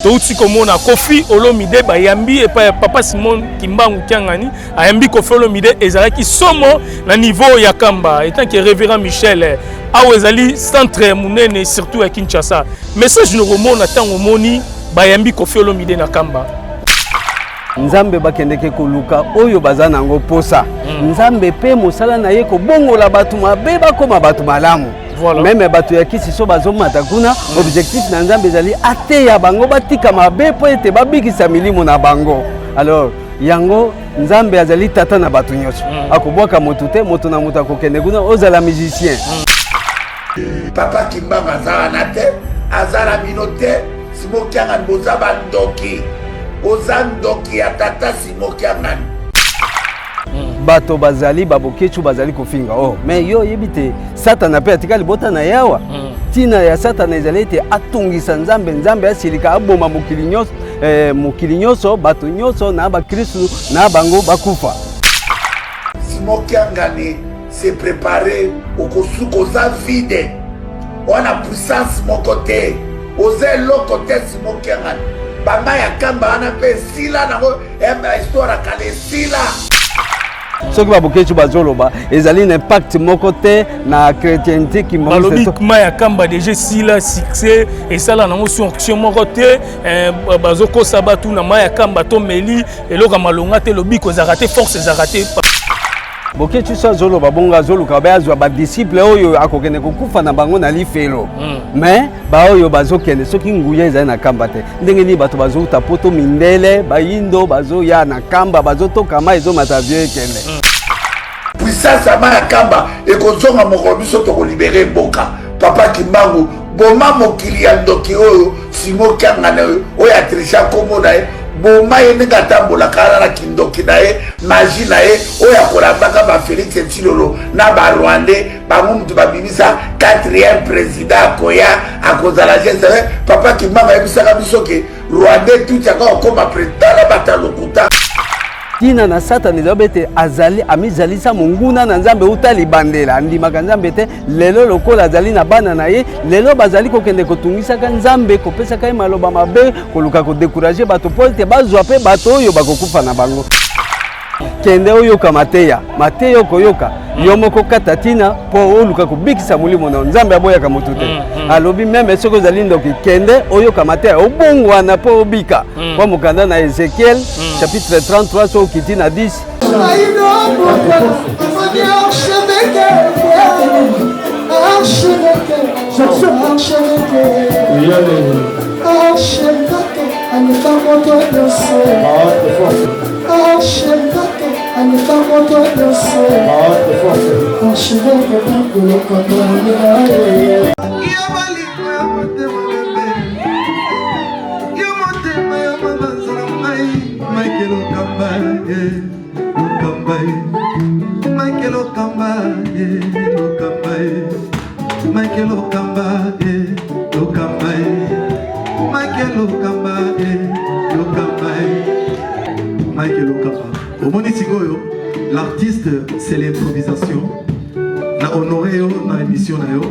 Touti komona Kofi Olomide bayambi et papa Simon Kimbangu Kiangani ayambi Kofi Olomide ezalaki somo na niveau ya Kamba étant que révérend Michel awezali centre munene surtout à Kinshasa message no komona tango moni bayambi Kofi Olomide na Kamba Nzambe bakendeke koluka oyo bazana ngo posa Nzambe pe mosala na ye ko bongola batu mabe bakoma batu malamu. Voilà. Même batu ya kisi so bazomata kuna objectif na Nzambe ezali ateya bango batika mabe po ete babikisa milimo na bango. Alors yango Nzambe azali tata na batu nyonso akobwaka motu te moto na moto akokende kuna ozala musicien. Papa Kimbanga azala te azala minote simokianga bozaba ndoki ozandoki ya tata simokianga bato bazali babokechu bazali kofinga mais yo yebite satana pe atikali bota na yawa tina ya satana ezali ete atungisa Nzambe Nzambe asilika aboma mokili nyonso bato nyonso na bakristu na bango bakufa simokiangani se préparer okosukoza vide wana puissance moko te oze loko te simokiangani banga ya Kamba wana pe sila nango histoire akale sila soki babokechu bazoloba ezali na impact moko te na chrétienté qui malobikma ya Kamba déjà sila succès esala nango sanction moko te bazokosa batu na ma ya Kamba to meli eloka malonga te lobiko ezaka te force ezaka te bokechu so zoloba bonga zoluka bazwa ba disciple oyo akokende kokufa na bango na lifelo mais ba oyo bazokende soki nguya ezali na Kamba te ndenge ni bato bazouta poto mindele bayindo bazoya na Kamba bazotokama ezomata vie ekende puissance ama ya Kamba ekozonga moko biso tokolibere mboka papa Kimbangu boma mokili ya ndoki oyo simokianga na oyo atrisha kombo na ye boma ye ndenge atambolaka na kindoki na ye magie na ye oyo akolambaka ba Félix Tshilolo na ba Rwandais bango mutu babimisa 4e président akoya akozala geste papa Kimbanga yebisaka biso ke Rwandais tuti aka okoma président na batalokuta tina na satana ezabete azali amizalisa monguna na Nzambe utali bandela andimaka Nzambe te lelo lokola azali na bana na ye lelo bazali kokende kotungisaka Nzambe kopesaka ye maloba mabe koluka kodécourager bato po ete bazwa pe bato oyo bakokufa na bango kende oyoka mateya koyoka yo moko kata tina po oluka kobikisa molimo na Nzambe aboyaka motu te alobi meme soko ozali ndoki kende oyoka mateya obongwana po obika po mokanda na Ezekiel chapitre 33 so okiti na 10 L'artiste, c'est l'improvisation. Na honoré na émission na yo.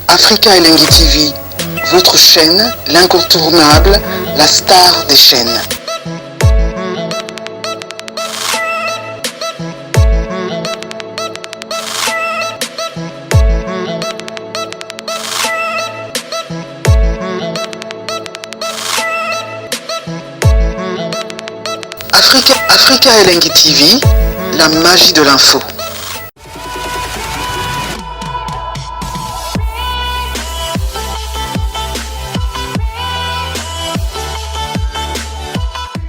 Africa Elengi TV, votre chaîne, l'incontournable, la star des chaînes. Africa Elengi TV, la magie de l'info.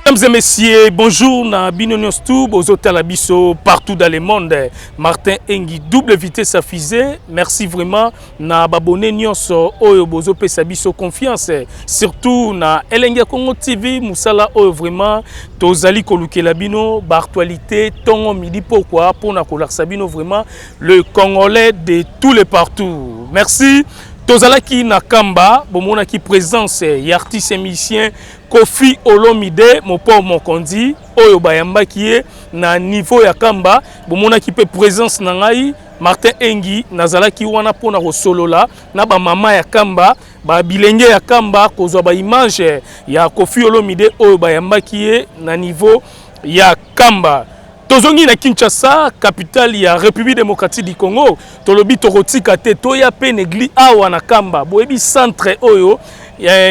Mesdames et messieurs, bonjour na Binonios Tube, aux hôtels Abisso, partout dans le monde. Martin Engi, double vitesse à fusée. Merci vraiment na babone nyonso oyo bozo pesa biso confiance. Surtout na Elengi Congo TV, musala oyo vraiment tozali kolukela bino ba actualité tongo midi pourquoi pour na kolarsa bino vraiment le Congolais de tous les partout. Merci. Tozalaki na Kamba, bomona ki présence ya artiste et musicien Kofi Olomide, mon pauvre Mokondi, oyo bayamba ki na niveau ya Kamba, bomona ki pe présence na ngai Martin Engi nazalaki wana pona kosolola na ba mama ya kamba ba bilenge ya kamba kozwa ba image ya Koffi Olomide oyo bayambaki ye na niveau ya kamba. Tozongi na Kinshasa, capitale ya République démocratique du Congo, tolobi tokotika te toya pe negli awa na kamba. Boyebi centre oyo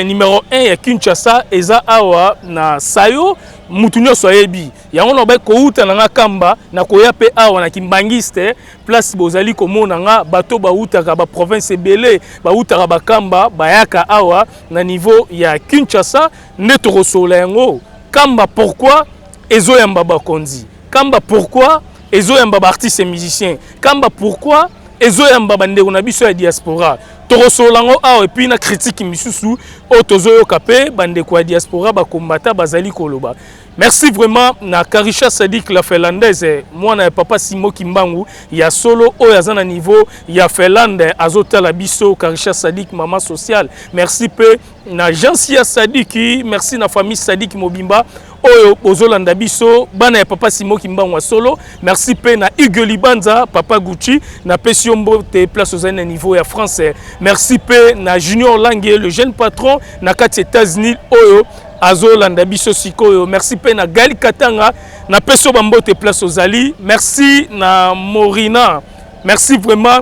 numéro 1 ya Kinshasa eza awa na Sayo mutu nyonso ayebi. Yango na ba kouta na kamba na koya pe awa na Kimbangiste place bozali komona nga bato bautaka ba province ebele bautaka ba kamba bayaka awa na niveau ya Kinshasa nde tokosola yango. Kamba pourquoi ezoyamba bakonzi? Kamba pourquoi ezoyamba ba artistes et musiciens? Kamba pourquoi ezoyamba bandeko na biso ya diaspora? Torosolango awa et puis na critique misusu o tozoyo kapé bandeko ya diaspora ba kombata bazali koloba. Merci vraiment na Karisha Sadik la Finlandaise mwana ya papa Simo Kimbangu ya solo oyo azana niveau ya Finlande azotala biso Karisha Sadik mama social. Merci pe na Jansia Sadiki, merci na famille Sadik Mobimba oyo ozolanda biso bana ya papa Simo Kimbangu solo. Merci pe na Hugo Libanza papa Gucci na Pesiombo te place aux na niveau ya France. Merci pe na Junior Langue le jeune patron na kati États-Unis oyo azolanda biso sikoyo. Merci pe na Gali Katanga na peso bambote place aux Ali. Merci na Morina. Merci vraiment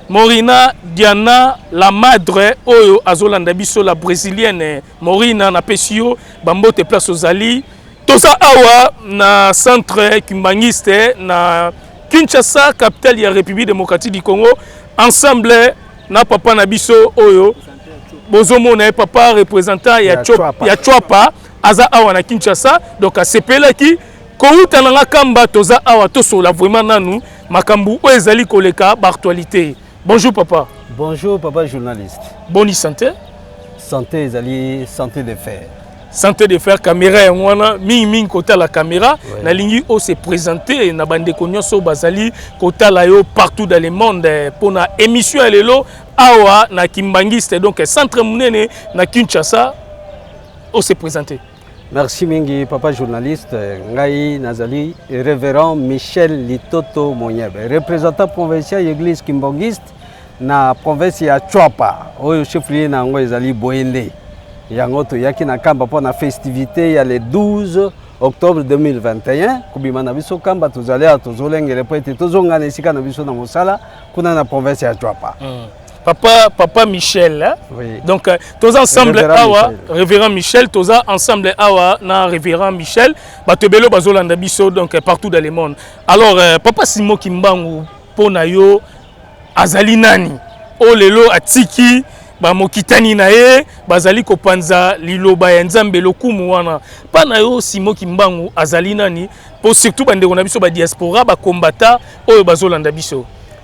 Morina Diana la madre oyo azolanda biso la brésilienne Morina na pesio bambote place aux Ali. Toza awa na centre Kimbangiste na Kinshasa, capitale ya République démocratique du Congo. Ensemble na papa na biso oyo bozomo na papa représentant ya Chwapa aza awa na Kinshasa. Donc asepelaki kouta na kamba toza awa tosola vraiment nanu makambu oyo ezali koleka ba actualité. Bonjour papa. Bonjour papa journaliste. Bonne santé. Santé ezali santé de fer. Santé de faire caméra wana ming kota la caméra na lingi o se présenter na bande nyonso bazali kota la yo partout dans le monde pour na émission lelo awa na Kimbangiste donc centre munene na Kinshasa o se présenter. Merci mingi papa journaliste ngai nazali révérend Michel Litoto Monyebe représentant provincial église Kimbangiste na province ya Chwapa oyo chef-lieu na ngo ezali Boende. Yango to yaki na kamba pour na festivité ya le 12 octobre 2021 kubima na biso kamba tozali tozolengele po ete tozongana esika na biso na mosala kuna na province ya Chwapa. Papa Michel hein? Oui. Donc tous ensemble awa Michel. révérend Michel tous ensemble awa na révérend Michel batebelo bazolanda biso donc partout dans le monde. Alors papa Simo Kimbangu pona yo azali nani o lelo atiki ba mokitani na ye bazali kopanza liloba ya Nzambe lokumu wana pana yo Simo Kimbangu azali nani pour surtout bandeko na biso ba diaspora ba kombata oyo bazolanda biso.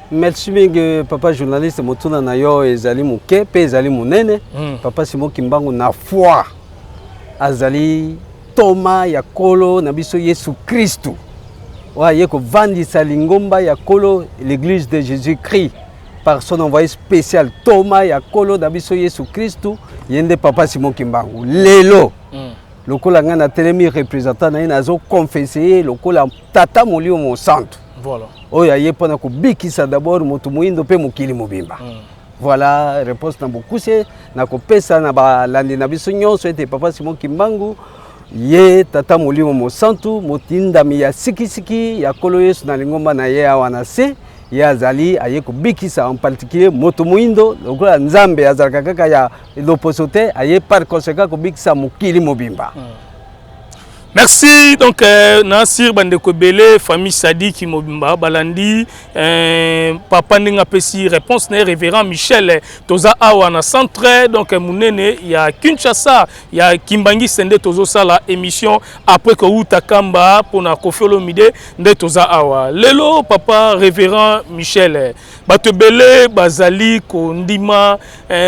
Merci mingi papa journaliste motuna na yo ezali muke pe ezali munene. Papa Simo Kimbangu na foi azali toma ya kolo na biso Yesu Kristu wa yeko vandisa lingomba ya kolo l'église de Jésus-Christ par son envoyé spécial Thomas ya kolo dabiso Yesu Kristu yende papa Simo Kimbangu lelo lokola nga na telemi représentant na nazo confesser lokola tata molio mo santo voilà oya yepona ko bikisa d'abord moto muindo pe mokili mobimba. Voilà réponse na bokuse na ko pesa na ba landi na biso nyonso ete papa Simo Kimbangu ye tata molimo mo santo motinda mi ya sikisiki ya kolo Yesu na lingomba na ye awana se ya azali aye kubikisa en particulier moto muindo lokola Nzambe azalaka kaka ya loposote aye par conséquent kubikisa mokili mobimba. Merci donc Nasir bandeko belé famille Sadik Mobimba balandi papa ninga pesi réponse na révérend Michel toza awa na centre donc munene ya Kinshasa ya Kimbangiste nde tozo sala émission après que utakamba pona Koffi Olomide nde toza awa lelo papa révérend Michel bato belé bazali ko ndima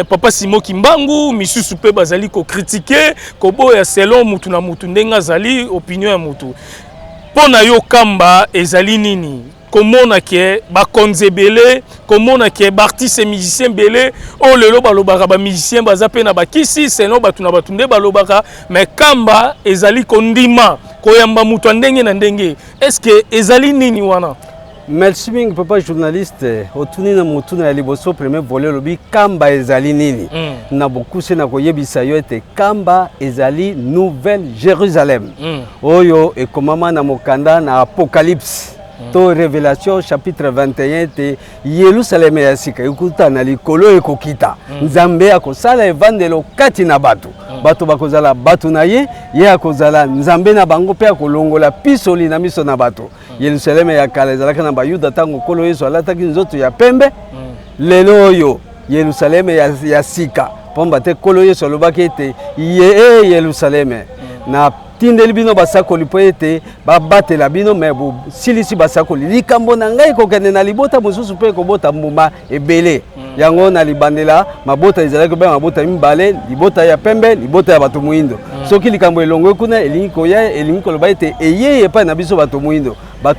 papa Simo Kimbangu misusu pe bazali ko critiquer ko boya selon mutu na mutu ndenga zali opinion ya mutu pona yo kamba ezali nini komona ke ba konzebele komona ke ba artiste musicien belé o lelo balobaka ba musicien baza pe na bakisi seno batu na batu nde balobaka mais kamba ezali kondima koyamba mutu ndenge na ndenge est-ce que ezali nini wana Merci mingi papa journaliste otuni na motuna ya liboso premier volet lobi kamba ezali nini na bokuse na koyebisa yo ete kamba ezali Nouvelle Jérusalem oyo ekomama na mokanda na Apocalypse to Révélation chapitre 21 te Yerusalem ya sika ekuta na likolo ekokita nzambe akosala evandelo kati na bato bato bakozala bato na ye akozala nzambe na bango pe akolongola pisoli na miso na bato Yerusalem ya kala ezalaka na bayuda tango kolo Yesu alataki nzoto ya pembe lelo oyo Yerusalem ya sika pomba te kolo Yesu alobaki ete ye Yerusalem na tindeli bino basakoli po ete babatela bino me silisi basakoli likambo na ngai kokende na libota mosusu pe kobota mbuma ebele yango na libandela mabota ezalaki be mabota mibale libota ya pembe libota ya bato muindo soki likambo elongwe kuna elingi koya elingi koloba ete eye epai na biso bato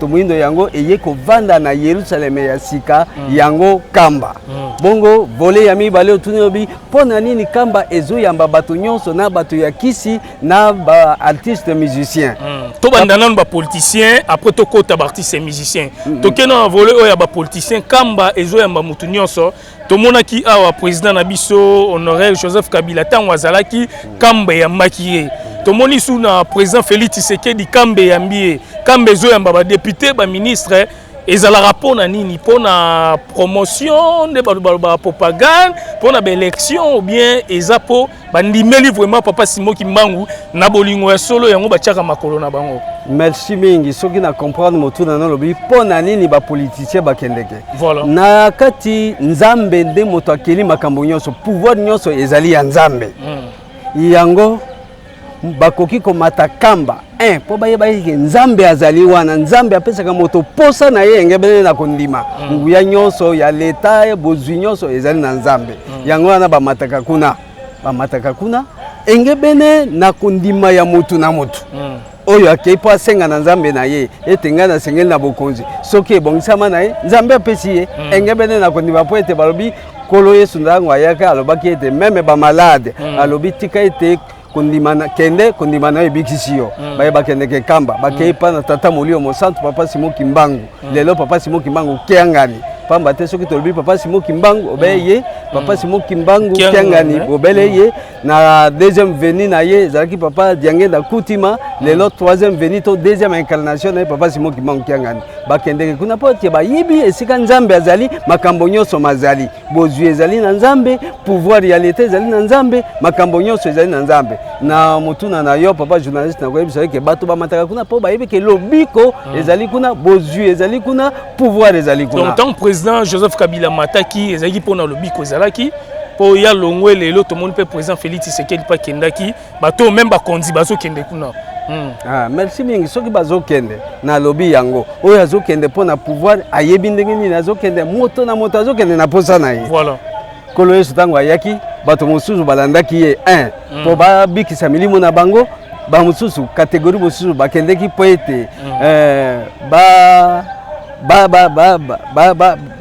muindo yango eye kovanda na Yerusalem ya sika yango kamba bongo vole ya mibale otuni obi pona nini kamba ezoyamba bato nyonso na bato ya kisi na ba artiste musicien to bandana ba politicien après to kota ba artiste musicien to kena vole oya ba politicien kamba ezoyamba mutu nyonso to monaki awa président na biso honoraire Joseph Kabila tango azalaki kamba ya makiye to moni suna président Félix Tshisekedi kambe ya mbie kambe zoyamba ba député ba ministre ezalaka pona nini pona promotion de ba propagande pona ba élection ou bien ezapo bandimeli vraiment papa Simon Kimbangu na bolingo ya solo yango batiaka makolo na bango. Merci mingi soki na comprendre motuna na lobi pona nini ba politicien bakendeke voilà na kati nzambe nde moto akeli makambo nyonso pouvoir nyonso ezali ya nzambe yango bakoki komata kamba po bayeba eke nzambe azali wana nzambe apesaka moto posa na ye engebele na kondima nguya nyonso ya leta bozwi nyonso ezali na nzambe yango wana bamataka kuna engebele na kondima ya motu na motu oyo akei po asenga na nzambe na ye ete ngai nasengeli na bokonzi soki ebongisama na ye nzambe apesi ye engebele na kondima po ete balobi kolo Yesu ndango ayaka alobaki ete meme bamalade alobi tika ete kondimana kende kondimana ebikisi yo baye bakende ke kamba bakei pa na tata molio mosantu papa Simon Kimbangu lelo papa Simon Kimbangu kiangani pamba te soki tolobi papa Simon Kimbangu obeye papa Simon Kimbangu kiangani obele ye na deuxième venue na ye zalaki papa Diangenda Kutima lelo troisième venue to deuxième incarnation na papa Simon Kimbangu kiangani bakende kuna po tie bayibi esika nzambe azali makambo nyonso mazali bozwi ezali na nzambe pouvoir réalité ezali na nzambe makambo nyonso ezali na nzambe na motuna na yo papa journaliste na koyebisa ke bato bamataka kuna po bayibi ke lobiko ezali kuna bozwi ezali kuna pouvoir ezali kuna donc tant président Joseph Kabila mataki ezali pona lobiko ezalaki po ya longwe lelo to moni pe président Félix Tshisekedi pa kendaki bato même ba kondi bazo kende kuna merci mingi soki bazokende na lobi yango oyo azokende pona pouvoir ayebi ndenge nini azokende moto na moto azokende na posa na ye voilà kolo Yesu tango ayaki bato mosusu balandaki ye po babikisa milimo na bango bamosusu kategorie mosusu bakendeki po ete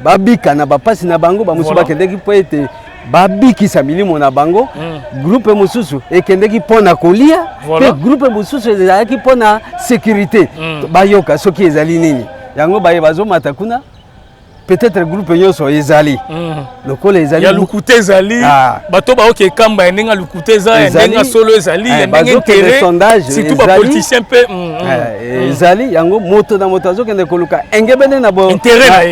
babika na bapasi na bango bamosusu bakendeki po ete babikisa milimo na bango groupe mosusu ekendeki pona kolia pe groupe mosusu ezalaki pona sécurité bayoka soki ezali nini yango baye bazomata kuna peut-être groupe nyonso ezali lokola ezali ya lukute ezali bato baoke kamba ndenge lukute ezali ndenge solo ezali ndenge tere surtout ba politicien pe ezali yango moto na moto azokende koluka engebene na bo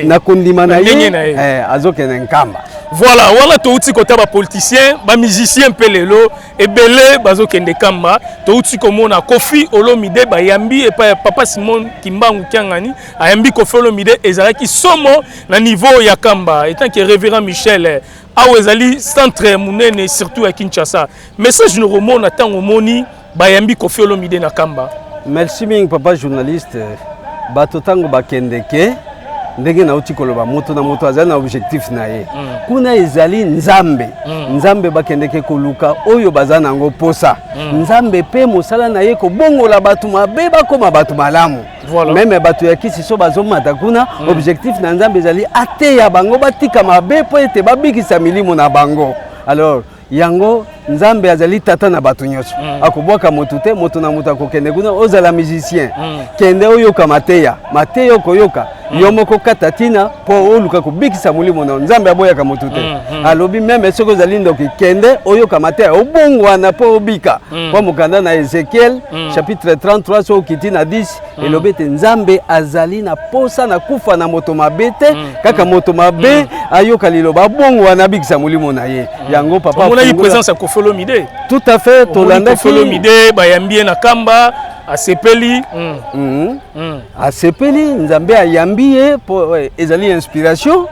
na kondima na ye azokende nkamba. Voilà, voilà touti kota ba politicien, ba musicien pe lelo ebele bazokende kamba, touti komona Kofi Olomide ba yambi et papa Simon Kimbangu Kiangani, ayambi Kofi Olomide ezalaki somo na niveau ya kamba, étant que révérend Michel awo ezali centre munene surtout à Kinshasa. Message nous remonte à tango moni ba yambi Kofi Olomide na kamba. Merci ming papa journaliste. Bato tango bakendeke ndenge na uti koloba moto na moto azali na objectif na ye kuna ezali nzambe nzambe bakendeke koluka oyo bazana nango posa nzambe pe mosala na ye kobongola bato mabe bakoma bato malamu meme bato ya kisi so bazomata kuna objectif na nzambe ezali ateya bango batika mabe po ete babikisa milimo na bango alors yango nzambe azali tata na bato nyonso akobwaka motu te moto na moto akokende kuna ozala musicien kende oyoka mateya okoyoka yo moko kata tina mpo oluka kobikisa molimo na nzambe aboyaka motu te alobi meme soki ozali ndoki kende oyoka mateya obongwana mpo obika mpo mokanda na Ezekiel chapitre 33 so okiti na 10 elobi ete nzambe azali na posa na kufa na moto mabe te kaka moto mabe ayoka liloba abongwana abikisa molimo na ye yango papa on a eu présence à Koffi Olomide tout à fait tolanda Koffi Olomide bayambi na kamba asepeli asepeli nzambe ayambi ye po ezali inspiration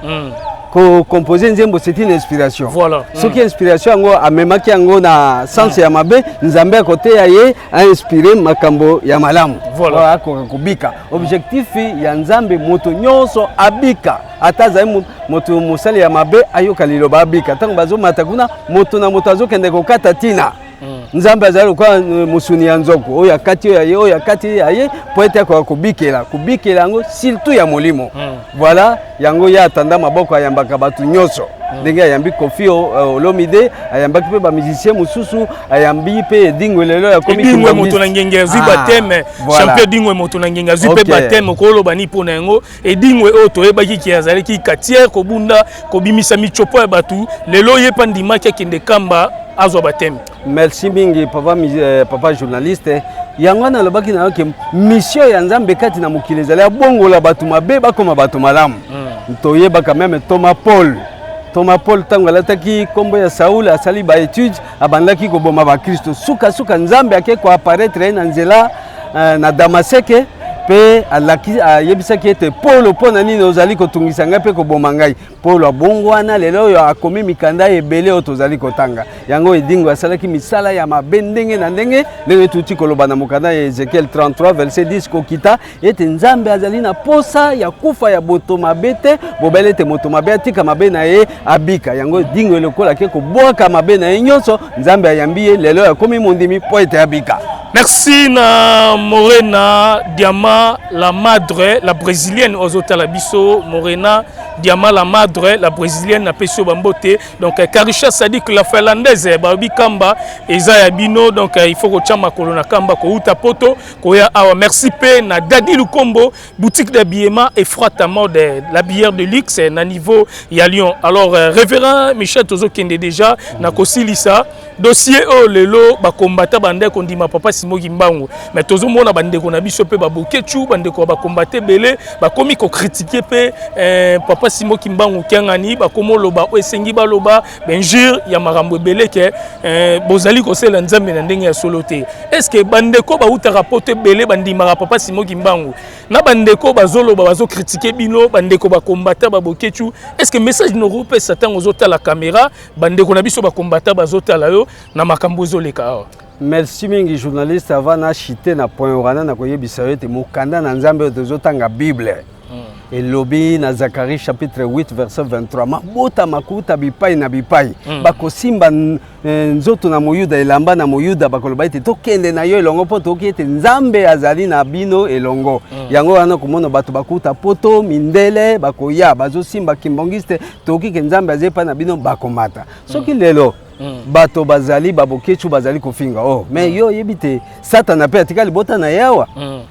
ko composer nzembo c'est une inspiration voilà soki inspiration yango amemaki yango na sens ya mabe nzambe akoteya ye a inspiré makambo ya malamu voilà akoka kobika objectif ya nzambe moto nyonso abika ata azali moto mosali ya mabe ayoka liloba abika ntango bazomata kuna moto na moto azokende kokata tina nzambe azali lokola mosuni ya nzoko oyo akati oyo akati ye po ete akoka kobikela yango surtout ya molimo voilà yango ye atanda maboko ayambaka bato nyonso ndenge ayambi Koffi Olomide ayambaki mpe bamusicien mosusu ayambi mpe Edingwe lelo yakomi Edingwe moto na ngenge azwi bateme champion Edingwe moto na ngenge azwi mpe bateme kolobani mpo na yango Edingwe oyo toyebaki ki azalaki quartier kobunda kobimisa michopo ya bato lelo ye mpa ndimaki akende kamba azwa bateme. Merci mingi papa journaliste yango nalobaki na yoke mission ya nzambe kati na mokili ezali abongola bato mabe bakoma bato malamu toyebaka meme Thomas Paul tango alataki kombo ya Saul asali ba étude abandaki koboma ba Kristo suka nzambe ake ko apparaître na nzela na Damaseke pe alaki ayebisaki ete Paul pona nini ozali kotungisa ngai pe koboma ngai Paul abongwana lelo yo akomi mikanda ebele oyo tozali kotanga yango Edingwe asalaki misala ya mabe ndenge na ndenge tuti koloba na mokanda ya Ezekiel 33 verset 10 kokita ete nzambe azali na posa ya kufa ya boto mabe te bobele ete moto mabe atika mabe na ye abika yango Edingwe lokola ke kobwaka mabe na ye nyonso nzambe ayambi ye lelo akomi mondimi po ete abika. Merci na Morena Diama la madre la brésilienne Ozota Labiso Morena Diama la madre la brésilienne na Peso Bambote donc Karisha Sadik la finlandaise Babi Kamba eza ya bino donc il faut que chama kolona Kamba ko uta poto ko ya awa merci pe na Dadi Lukombo boutique d'habillement et frotte à mode la bière de luxe na niveau ya Lyon alors révérend Michel Tozo Kende déjà na kosilisa dossier o lelo ba combattant bande ko ndima papa Simoki Mbangu mais tozo mona bande ko na biso pe ba bokechu bande ko ba combattre belé ba komi ko critiquer pe papa Simoki Mbangu kiangani ba komo loba o esengi ba loba benjir ya marambo belé ke bozali ko sela nzambe na ndenge ya soloté est-ce que bande ko ba uta rapporter belé bandima papa Simoki Mbangu na bande ko bazoloba bazo critiquer bino bande ko ba combattre ba bokechu est-ce que message no rope satan ozota la caméra bande ko na biso ba combattre bazota la yo na makambo zoleka awa. Merci mingi journaliste avant na chité na point orana na koyebisa ete mokanda na nzambe tozotanga Bible et lobi na Zacharie chapitre 8 verset 23 mabota makuta bipai na bipai bakosimba nzoto na moyuda elamba na moyuda bakoloba ete tokende na yo elongo po toki ete nzambe azali na bino elongo yango wana komona bato bakuta poto mindele bakoya bazosimba kimbongiste toki ke nzambe azali pa na bino bakomata soki lelo bato bazali babokechu bazali kofinga mais yo yebite satana pe atikali bota na yawa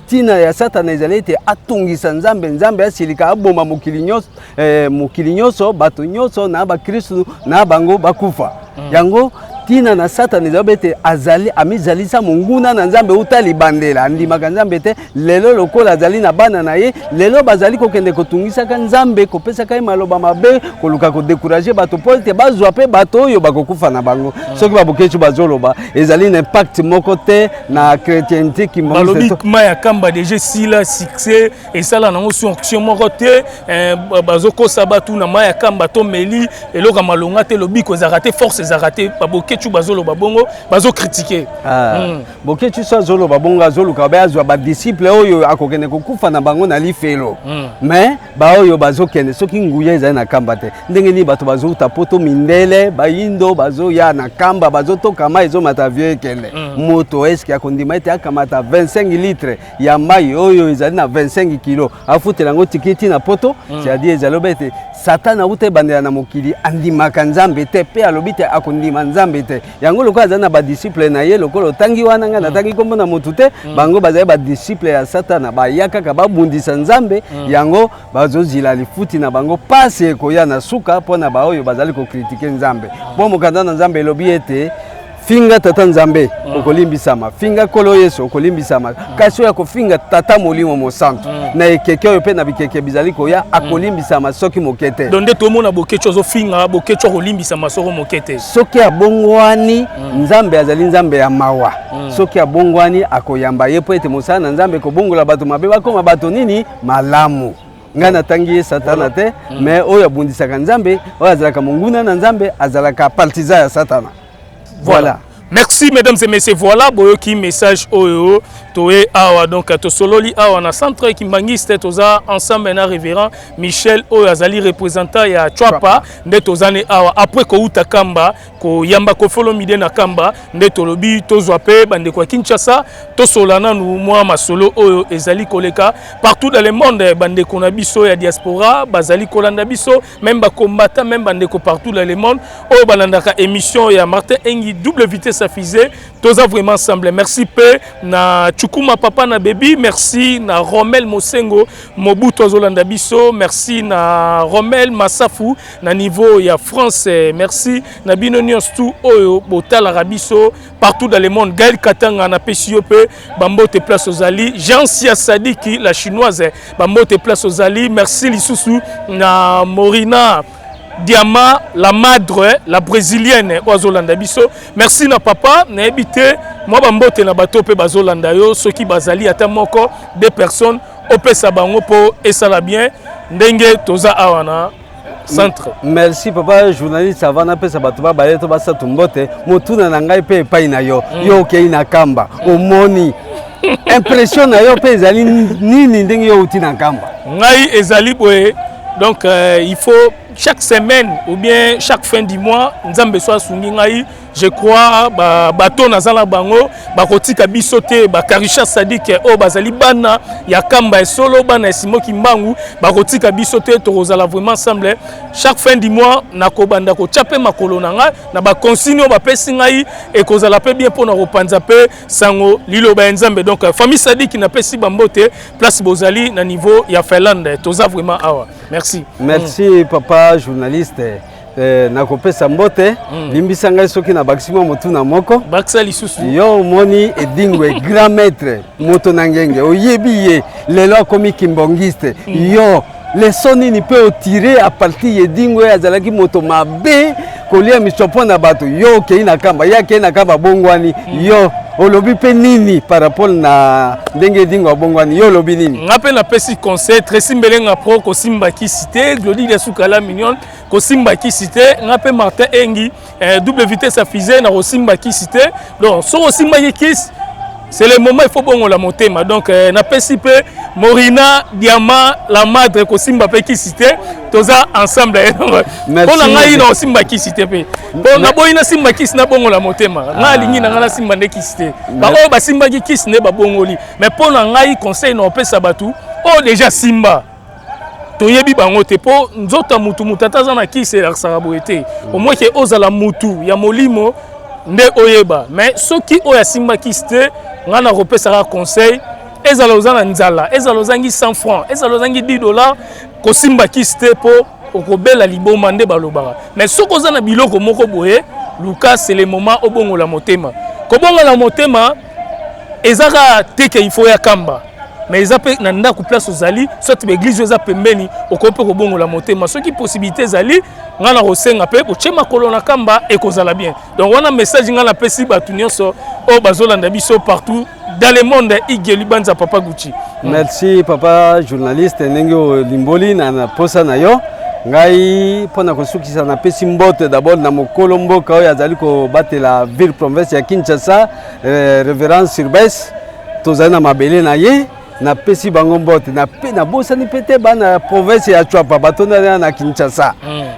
tina ya satana ezali ete atungisa nzambe asilika aboma mokili nyonso bato nyonso na bakristu na bango bakufa yango tina na satana ezali ete azali amizalisa monguna na nzambe utali bandela andimaka nzambe te lelo lokola azali na bana na ye lelo bazali kokende kotungisaka nzambe kopesaka ye maloba mabe koluka kodekuraje bato po ete bazwa pe bato oyo bakokufa na bango soki babokechu bazoloba ezali na impact moko te na chrétienté ki balobi maya kamba déjà sila succès esala nango sanction moko te bazokosa batu na maya kamba to meli eloka malonga te lobiko ezaka te force ezaka te babokechu bazoloba bongo bazo critiquer bokechu so azoloba bongo azoluka ba azwa ba disciple oyo akokende kokufa na bango na lifelo mais ba oyo bazokende soki nguya ezali na kamba te ndenge ni bato bazouta poto mindele bayindo bazoya na kamba bazotokama ezomata vieux ekende moto eske akondima ete akamata 25 litres ya mai oyo ezali na 25 kilo afutela yango tikiti na poto c'est-à-dire ezaloba ete satana ute bandela na mokili andimaka nzambe te pe alobi te akondima nzambe te yango lokola aza na badisciple na ye lokola otangi wana nga natangi kombo na motu te bango bazali badisciple ya satana baya kaka babundisa nzambe yango bazozila lifuti na bango pasi ekoya na suka mpona baoyo bazali kokritike nzambe mpo mokanda na nzambe elobi ete finga tata nzambe okolimbisama finga kolo yesu okolimbisama kasi oyo akofinga tata molimo mosantu na ekeke oyo mpe na bikeke bizali koya akolimbisama soki moke te donde tomona bokecho ozofinga bokecho akolimbisama soko moke te soki abongwani nzambe azali nzambe ya mawa soki abongwani akoyamba ye mpo ete mosala na nzambe ekobongola bato mabe bakoma bato nini malamu nga natangi ye satana te me oyo abundisaka nzambe oyo azalaka monguna na nzambe azalaka partisan ya satana. Voilà. Merci mesdames et messieurs. Voilà boyoki message oyo toé awa donc to sololi awa na centre qui mangiste toza ensemble na révérend Michel oyo azali représentant ya Chwapa nde tozane awa après ko uta kamba ko yamba ko follow mide na kamba nde tolobi tozwa pe bande kwa Kinshasa to solana nu mwa masolo oyo ezali koleka partout dans le monde bande kona biso ya diaspora bazali kolanda biso même ba combattant même bande ko partout dans le monde oyo balandaka émission ya Martin Engi double vitesse affiché toza vraiment ensemble. Merci pe na Chukuma papa na baby, merci na Romel Mosengo Mobutu azolanda biso, merci na Romel Masafu na niveau ya France, merci na bino nyonso oyo botala rabiso partout dans le monde. Gaël Katanga na pesio pe bambote place ozali, Jean Sia Sadiki la chinoise bambote place ozali, merci lisusu na Morina Diama, la madre, la brésilienne, Oazolanda biso. Merci na papa, na habité. Moi, bambote na bato pe bazolanda yo, ceux qui bazali ata moko, des personnes, ope sabango po esala bien, ndenge toza awana. Centre. Merci papa journaliste avana pesa bato ba baleto basa tumbote motuna na ngai pe epai na yo yo okei na kamba omoni impression na yo pe ezali nini ndenge yo uti na kamba ngai ezali boye donc il faut chaque semaine ou bien chaque fin du mois nzambe so asungi ngai je crois bato nazala bango bakotika biso te bakarisha sadike o bazali bana ya kamba solo bana esimo kimbangu bakotika biso te tokozala vraiment ensemble chaque fin du mois nakobanda ko chape makolo na ngai na ba consigne ba pesi ngai e kozala pe bien pona kopanza pe sango liloba nzambe donc famille sadiki na pesi bambote place bozali na niveau ya Finlande toza vraiment awa merci merci papa journaliste nakopesa mbote limbisa ngai soki na bakisimo motu na moko bakisa lisusu yo moni edingwe grand maître moto na ngenge oyebi ye lelo akomi kimbongiste yo leson nini mpe otire a partir edingwe azalaki moto mabe kolia misopo na bato yo okei na kamba ye akei na kamba bongwani yo olobi pe nini par rapport na ndenge edingwe abongwani yo olobi nini nga mpe napesi conseil Tracy Mbelenga pro kosimbaki cité Glody Lesukala mignon kosimbaki cité nga mpe Martin Engi double vitesse affiché na kosimbaki cité donc so kosimbaki kisi c'est le moment il faut bon la motema donc na pesi pe Morina Diama la madre ko simba pe ki cité toza ensemble pona ngai na simba ki cité pe pona boyina simba ki na bongo la motema nga lingi na ngala simba ne ki cité ba o ba simba ki ne ba bongoli mais pona ngai conseil na opesa batu o déjà simba toyebi bango te po nzota mutu mutataza na ki se la saraboete au moins que ozala mutu ya molimo nde oyeba mais soki oya simba ki cité ngana kopesa conseil ezala ozana nzala ezala ozangi 100 francs ezala ozangi $10 kosimba kiste po okobela liboma nde balobaka mais soko ozana biloko moko boye luka c'est le moment obongola motema kobongola motema ezaka teke il faut ya kamba mais ezape na ndako place ozali soit l'église eza pembeni okope kobongola motema soki possibilité ezali ngana kosenga pe bochema kolona kamba ekozala bien donc wana message ngana pesi batu nyonso o bazolanda biso partout dans le monde igeli banza papa Gucci. Merci papa journaliste ndenge limboli na posa na yo ngai pona kosukisa na pesi mbote d'abord na mokolo mboka oyo azali ko batela ville province ya Kinshasa révérend Sirbes tozali na mabele na ye na pesi bango mbote na pe na bosani pete bana province ya Chwapa batonda na Kinshasa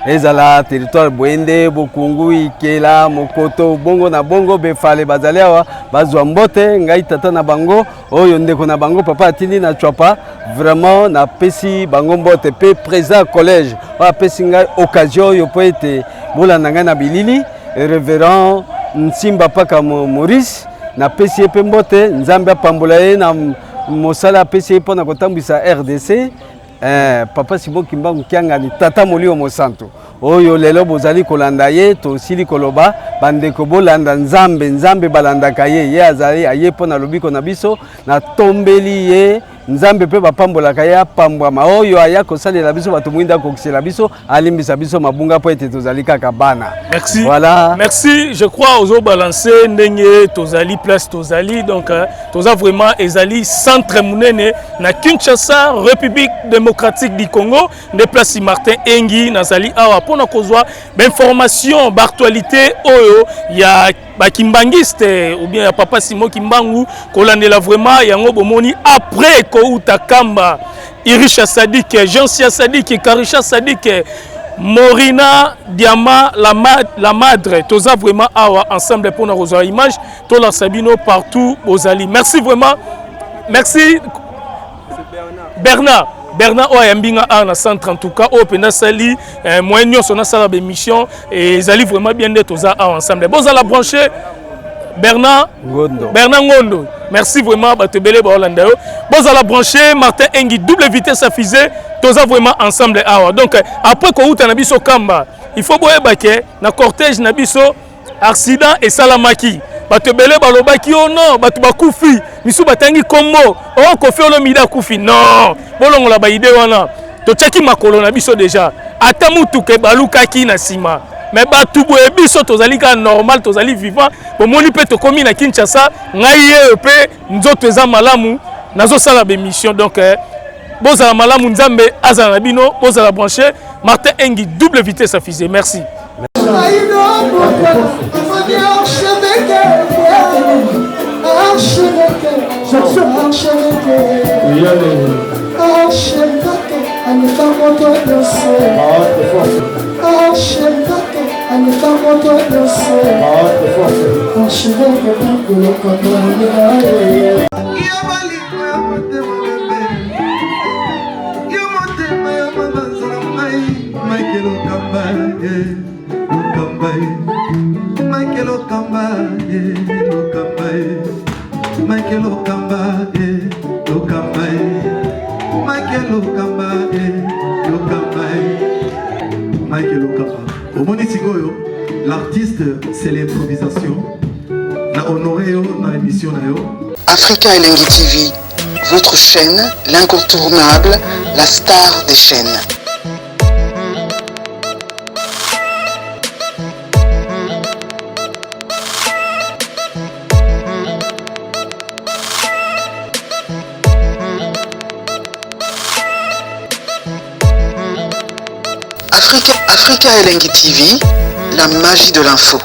ezala territoire Bwende Bokungu Ikela Mokoto bongo na bongo befale bazali awa bazwa mbote ngai tata na bango oyo ndeko na bango papa atindi na Chwapa vraiment na pesi bango mbote pe président collège wa pesi ngai occasion yo po ete bolanda ngai na bilili révérend Nsimba Paka Maurice na pesi pe mbote nzambe apambola ye na mosala pesi po na kotambisa RDC. Papa Simon Kimbangu Kiangani tata molio mosanto oyo lelo bozali kolanda ye to sili koloba bandeko bolanda nzambe balandaka ye azali aye po na lobiko na biso na tombeli ye nzambe pe bapambolaka ye apambwama oyo aya kosalela biso bato mwinda kokisela biso alimbisa biso mabunga po ete tozali kaka bana. Merci. Voilà. Merci. Je crois aux balancer ndenge tozali place tozali donc toza vraiment ezali centre munene na Kinshasa, République démocratique du Congo, de place Martin Engi nazali awa pona kozwa information d'actualité oyo ya bakimbangiste ou bien ya Papa Simon Kimbangu kolandela vraiment yango bomoni après Kouta Kamba, Irisha Sadik, Jean-Sia Sadik, Karisha Sadik, Morina Diama, la madre, toza vraiment awa ensemble pour nos images, Tola Sabino partout Ozali. Merci vraiment. Merci Bernard Oyambinga a na centre en tout cas au pena sali moyenyo sona sala be mission et zali vraiment bien de toza ensemble. Bon à la brancher Bernard Ngondo. Merci vraiment Batebele Baolanda. Bon à la brancher Martin Engi double vitesse à fusée toza vraiment ensemble awa. Donc après ko uta na biso kamba, il faut boye baké na cortège na biso accident et salamaki. Batebele balobaki oh non batu bakufi misu batangi kombo oh kofi olo mida kufi non bolongo la ba idée wana to cheki makolo na biso déjà ata mutu ke balukaki na sima mais batu boye biso tozali ka normal tozali vivant bomoni pe to komi na Kinshasa ngai ye pe nzoto eza malamu nazo sala be mission donc bozala malamu nzambe azala na bino bozala branché Martin Engi double vitesse à fusée. Merci. L'artiste, c'est l'improvisation. Na honoré na émission na yo. Africa Elengi TV, votre chaîne, l'incontournable, la star des chaînes. Africa Elengi TV, la magie de l'info.